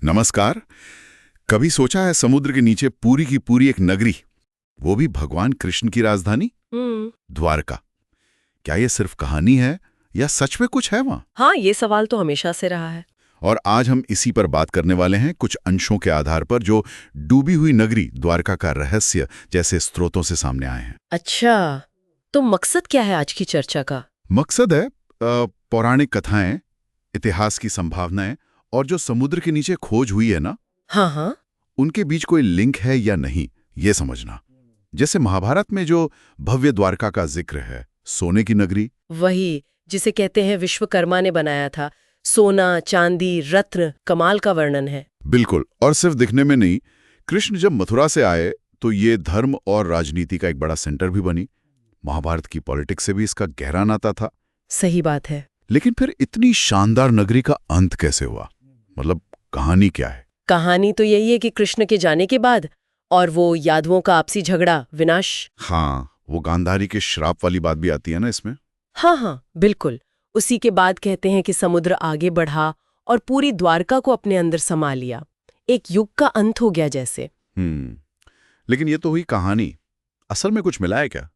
नमस्कार। कभी सोचा है समुद्र के नीचे पूरी की पूरी एक नगरी, वो भी भगवान कृष्ण की राजधानी द्वारका। क्या ये सिर्फ कहानी है या सच में कुछ है वहाँ? हाँ, ये सवाल तो हमेशा से रहा है। और आज हम इसी पर बात करने वाले हैं, कुछ अंशों के आधार पर जो डूबी हुई नगरी द्वारका का रहस्य जैसे स्रोतों से सामने आए हैं। अच्छा, तो मकसद क्या है आज की चर्चा का? मकसद है पौराणिक कथाएं, इतिहास की संभावनाएं और जो समुद्र के नीचे खोज हुई है ना, हाँ, उनके बीच कोई लिंक है या नहीं, ये समझना। जैसे महाभारत में जो भव्य द्वारका का जिक्र है, सोने की नगरी, वही जिसे कहते हैं विश्वकर्मा ने बनाया था। सोना, चांदी, रत्न, कमाल का वर्णन है। बिल्कुल। और सिर्फ दिखने में नहीं, कृष्ण जब मथुरा से आए तो ये धर्म और राजनीति का एक बड़ा सेंटर भी बनी। महाभारत की पॉलिटिक्स से भी इसका गहरा नाता था। सही बात है। लेकिन फिर इतनी शानदार नगरी का अंत कैसे हुआ? मतलब कहानी क्या है? कहानी तो यही है कि कृष्ण के जाने के बाद और वो यादवों का आपसी झगड़ा, विनाश। हाँ, वो गांधारी के श्राप वाली बात भी आती है ना इसमें। हाँ, बिल्कुल। उसी के बाद कहते हैं कि समुद्र आगे बढ़ा और पूरी द्वारका को अपने अंदर समा लिया। एक युग का अंत हो गया जैसे। लेकिन ये तो हुई कहानी। असल में कुछ मिला है क्या?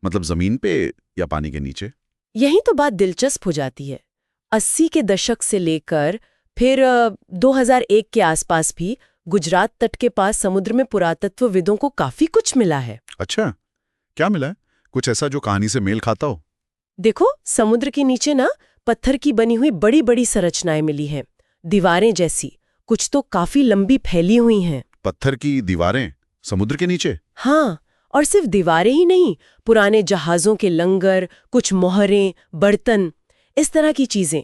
मतलब जमीन पे या पानी के नीचे? यही तो बात दिलचस्प हो जाती है। 80 के दशक से लेकर फिर 2001 के आसपास भी गुजरात तट के पास समुद्र में पुरातत्वविदों को काफी कुछ मिला है। अच्छा, क्या मिला है? कुछ ऐसा जो कहानी से मेल खाता हो? देखो, समुद्र के नीचे ना पत्थर की बनी हुई बड़ी बड़ी संरचनाएं मिली हैं, दीवारें जैसी। कुछ तो काफी लंबी फैली हुई हैं। पत्थर की दीवारें समुद्र के नीचे? हाँ, और सिर्फ दीवारें ही नहीं, पुराने जहाजों के लंगर, कुछ मोहरें, बर्तन, इस तरह की चीजें।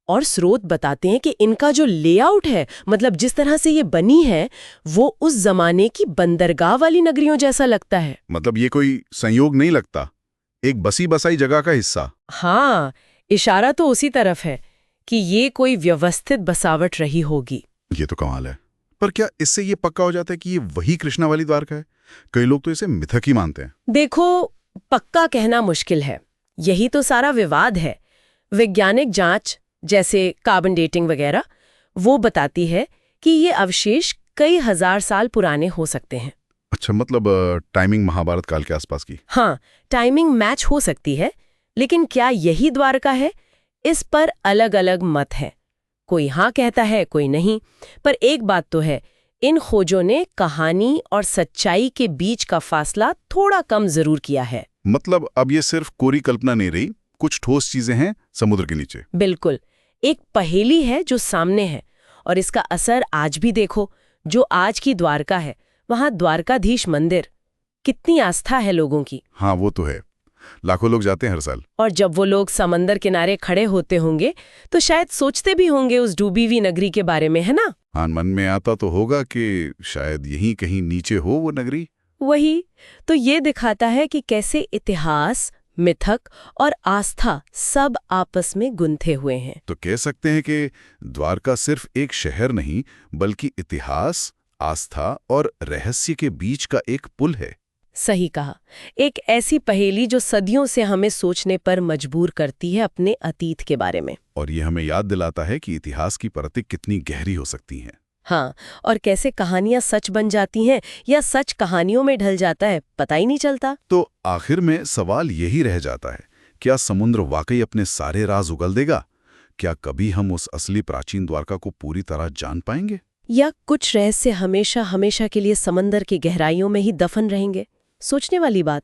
और स्रोत बताते हैं कि इनका जो लेआउट है, मतलब जिस तरह से ये बनी है, वो उस जमाने की बंदरगाह वाली नगरियों जैसा लगता है। मतलब ये कोई संयोग नहीं लगता, एक बसी बसाई जगह का हिस्सा। हाँ, इशारा तो उसी तरफ है कि ये कोई व्यवस्थित बसावट रही होगी। ये तो कमाल है। पर क्या इससे ये पक्का हो जाता है कि ये वही कृष्णा वाली द्वारका है? कई लोग तो इसे मिथक ही मानते हैं। देखो, पक्का कहना मुश्किल है। यही तो सारा विवाद है। वैज्ञानिक जांच, जैसे कार्बन डेटिंग वगैरह, वो बताती है कि ये अवशेष कई हजार साल पुराने हो सकते हैं। अच्छा, मतलब टाइमिंग महाभारत काल के आसपास की। हाँ, टाइमिंग मैच हो सकती है, लेकिन क्या यही द्वारका है? इस पर अलग अलग मत हैं। कोई हाँ कहता है, कोई नहीं। पर एक बात तो है, इन खोजों ने कहानी और सच्चाई के बीच का फासला थोड़ा कम जरूर किया है। मतलब अब ये सिर्फ कोरी कल्पना नहीं रही, कुछ ठोस चीजें हैं समुद्र के नीचे। बिल्कुल, एक पहेली है जो सामने है, और इसका असर आज भी देखो। जो आज की द्वारका है, वहां द्वारकाधीश मंदिर, कितनी आस्था है लोगों की। हाँ, वो तो है। लाखों लोग जाते हैं हर साल। और जब वो लोग समंदर किनारे खड़े होते होंगे तो शायद सोचते भी होंगे उस डूबी हुई नगरी के बारे में, है ना? हाँ, मन में आता तो होगा कि शायद यहीं कहीं नीचे हो वो नगरी। वही तो ये दिखाता है कि कैसे इतिहास, मिथक और आस्था सब आपस में गुंथे हुए हैं। तो कह सकते हैं कि द्वारका सिर्फ एक शहर नहीं, बल्कि इतिहास, आस्था और रहस्य के बीच का एक पुल है। सही कहा। एक ऐसी पहेली जो सदियों से हमें सोचने पर मजबूर करती है अपने अतीत के बारे में। और ये हमें याद दिलाता है कि इतिहास की परतें कितनी गहरी हो सकती हैं। हाँ, और कैसे कहानियां सच बन जाती हैं या सच कहानियों में ढल जाता है, पता ही नहीं चलता। तो आखिर में सवाल यही रह जाता है, क्या समुद्र वाकई अपने सारे राज उगल देगा? क्या कभी हम उस असली प्राचीन द्वारका को पूरी तरह जान पाएंगे? या कुछ रहस्य हमेशा हमेशा के लिए समंदर की गहराइयों में ही दफन रहेंगे? सोचने वाली बात।